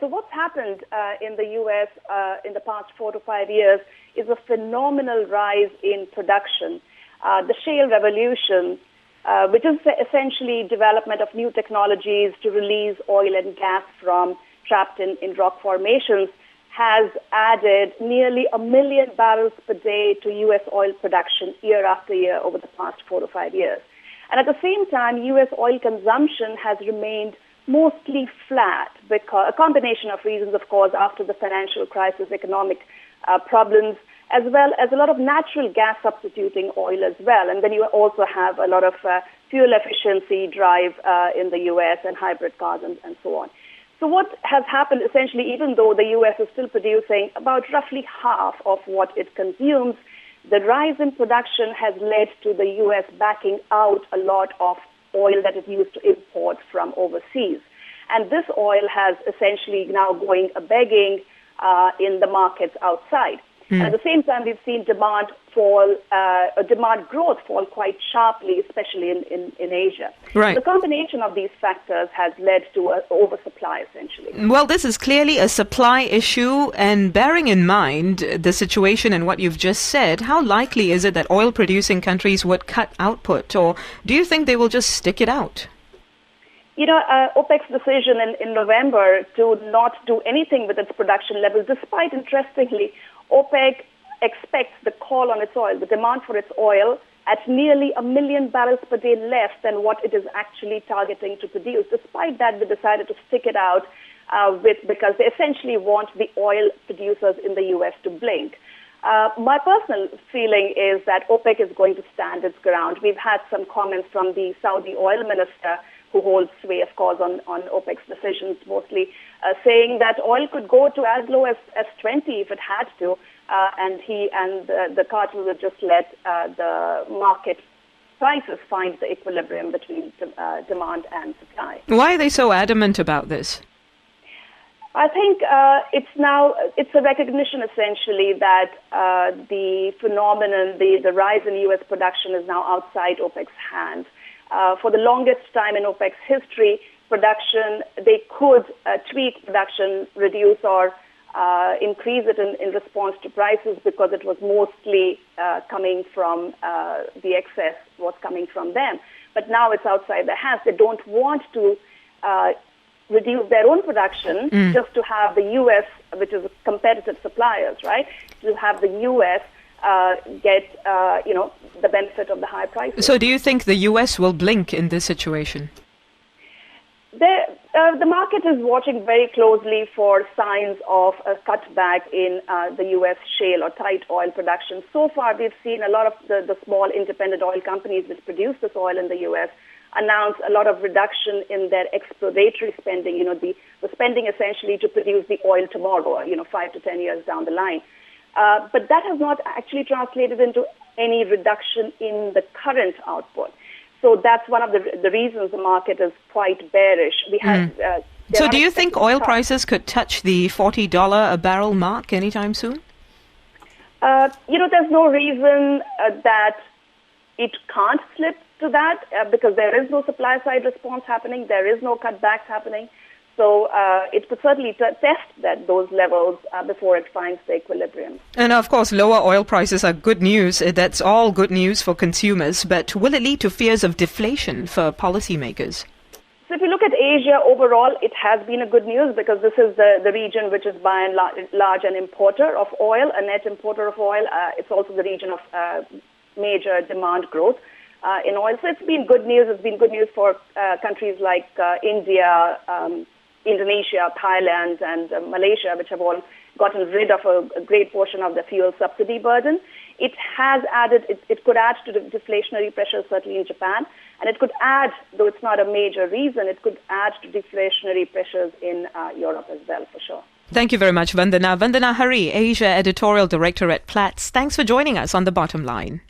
So what's happened in the U.S. In the past 4 to 5 years is a phenomenal rise in production. The shale revolution, which is essentially development of new technologies to release oil and gas from trapped in rock formations, has added nearly 1 million barrels per day to U.S. oil production year after year over the past 4 to 5 years. And at the same time, U.S. oil consumption has remained mostly flat, because a combination of reasons, of course, after the financial crisis, economic problems, as well as a lot of natural gas substituting oil as well. And then you also have a lot of fuel efficiency drive in the U.S. and hybrid cars and so on. So what has happened, essentially, even though the U.S. is still producing about roughly half of what it consumes, the rise in production has led to the U.S. backing out a lot of oil that it used to import from overseas. And this oil has essentially now going begging in the markets outside. And at the same time, we've seen demand growth fall quite sharply, especially in Asia. Right. The combination of these factors has led to an oversupply, essentially. Well, this is clearly a supply issue, and bearing in mind the situation and what you've just said, how likely is it that oil-producing countries would cut output, or do you think they will just stick it out? You know, OPEC's decision in November to not do anything with its production levels, despite, interestingly, OPEC expects the call on its oil, the demand for its oil, at nearly 1 million barrels per day less than what it is actually targeting to produce. Despite that, they decided to stick it out because they essentially want the oil producers in the U.S. to blink. My personal feeling is that OPEC is going to stand its ground. We've had some comments from the Saudi oil minister, who holds sway, of course, on OPEC's decisions, mostly saying that oil could go to as low as 20 if it had to, and the cartel would just let the market prices find the equilibrium between demand and supply. Why are they so adamant about this? I think it's a recognition, essentially, that the phenomenon, the rise in U.S. production is now outside OPEC's hands. For the longest time in OPEC's history, production, they could tweak production, reduce or increase it in response to prices, because it was mostly coming from the excess was coming from them. But now it's outside their hands. They don't want to reduce their own production just to have the U.S., which is competitive suppliers, right, to have the U.S. Get the benefit of the high prices. So do you think the U.S. will blink in this situation? The market is watching very closely for signs of a cutback in the U.S. shale or tight oil production. So far, we've seen a lot of the small independent oil companies which produce this oil in the U.S. announce a lot of reduction in their exploratory spending, the spending essentially to produce the oil tomorrow, 5 to 10 years down the line. But that has not actually translated into any reduction in the current output. So that's one of the reasons the market is quite bearish. So do you think oil prices could touch the $40 a barrel mark anytime soon? There's no reason that it can't slip to that because there is no supply side response happening. There is no cutbacks happening. So it could certainly test those levels before it finds the equilibrium. And of course, lower oil prices are good news. That's all good news for consumers. But will it lead to fears of deflation for policymakers? So if you look at Asia overall, it has been a good news because this is the region which is by and large an importer of oil, a net importer of oil. It's also the region of major demand growth in oil. So it's been good news. It's been good news for countries like India, Indonesia, Thailand, and Malaysia, which have all gotten rid of a great portion of the fuel subsidy burden. It has added, it could add to the deflationary pressures, certainly in Japan, and it could add, though it's not a major reason, it could add to deflationary pressures in Europe as well, for sure. Thank you very much, Vandana. Vandana Hari, Asia Editorial Director at Platts. Thanks for joining us on The Bottom Line.